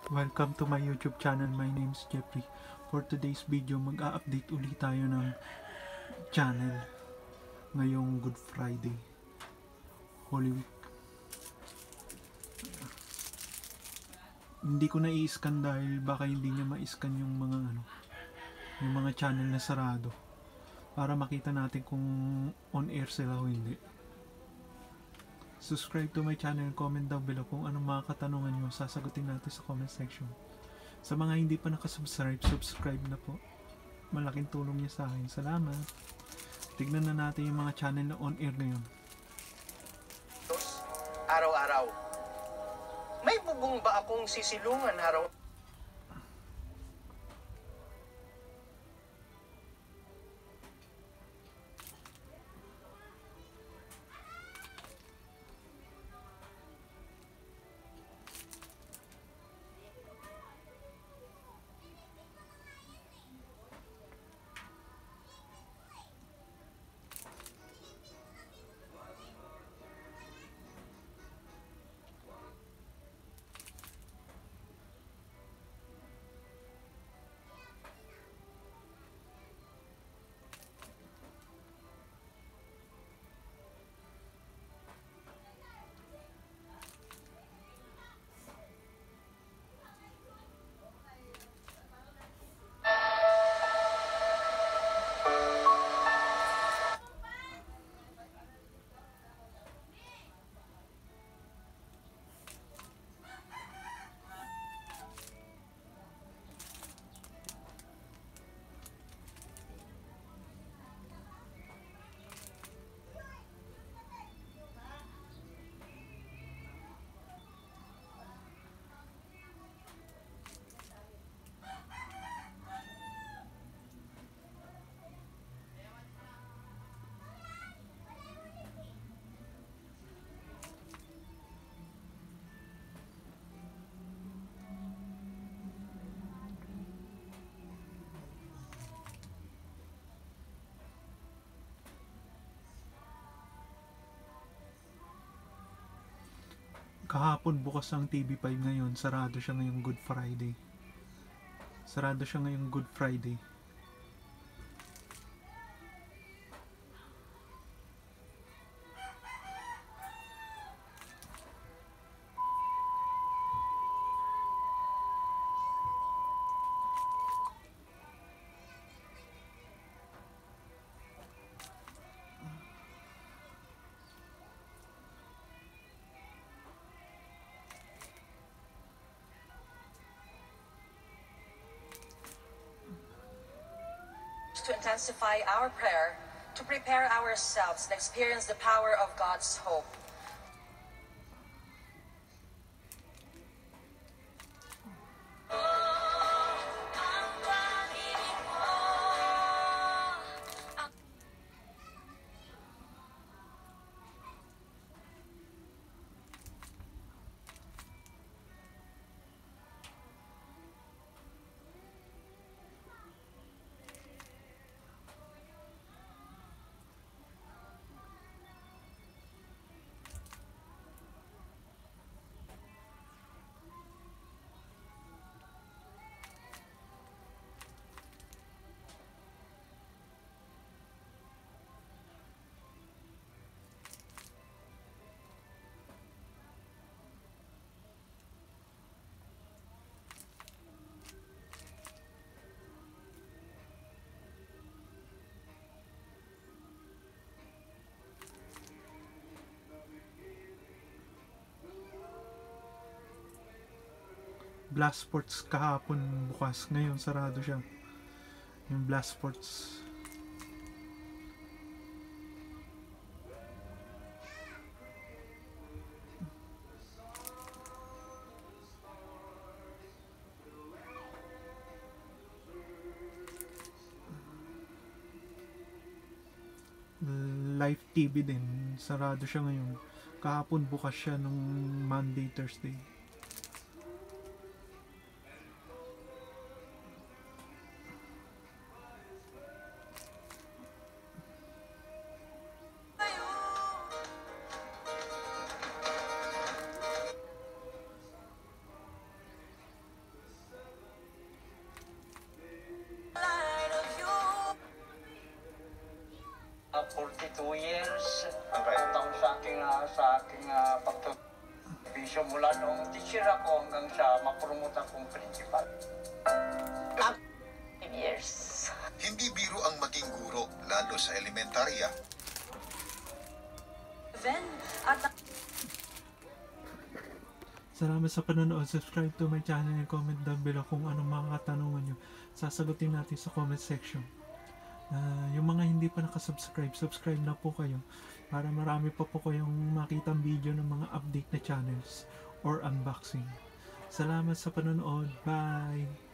Welcome to my YouTube channel. My name is Jeffrey. For today's video, mag-a-update ulit tayo ng channel ngayong Good Friday, Holy Week. Hindi ko na i-scan dahil baka hindi niya ma-scan yung mga channel na sarado para makita natin kung on air sila o hindi. Subscribe to my channel, comment down below kung anong mga katanungan nyo, sasagutin natin sa comment section. Sa mga hindi pa nakasubscribe, subscribe na po. Malaking tulong niya sa akin. Salamat. Tignan na natin yung mga channel na on air ngayon. Araw-araw. May bubong ba akong sisilungan araw? Kahapon bukas ang TV5 ngayon, sarado siya ngayong Good Friday. Sarado siya ngayong Good Friday. To intensify our prayer, to prepare ourselves to experience the power of God's hope. Blast Sports kahapon bukas, ngayon sarado siya. Yung Blast Sports. Live TV din, sarado siya ngayon. Kahapon bukas siya nung Monday, Thursday. 42 years. Okay. Taon sa aking pagtutubisyo mula noong teacher ako hanggang sa mapromote akong principal. 5 years. Hindi biro ang maging guro, lalo sa elementarya. Then, at Salamat sa panonood. Subscribe to my channel and comment down below kung anong mga katanungan nyo. Sasagutin natin sa comment section. Yung mga hindi pa nakasubscribe, subscribe na po kayo para marami pa po kayong makitang video ng mga update na channels or unboxing. Salamat sa panonood. Bye!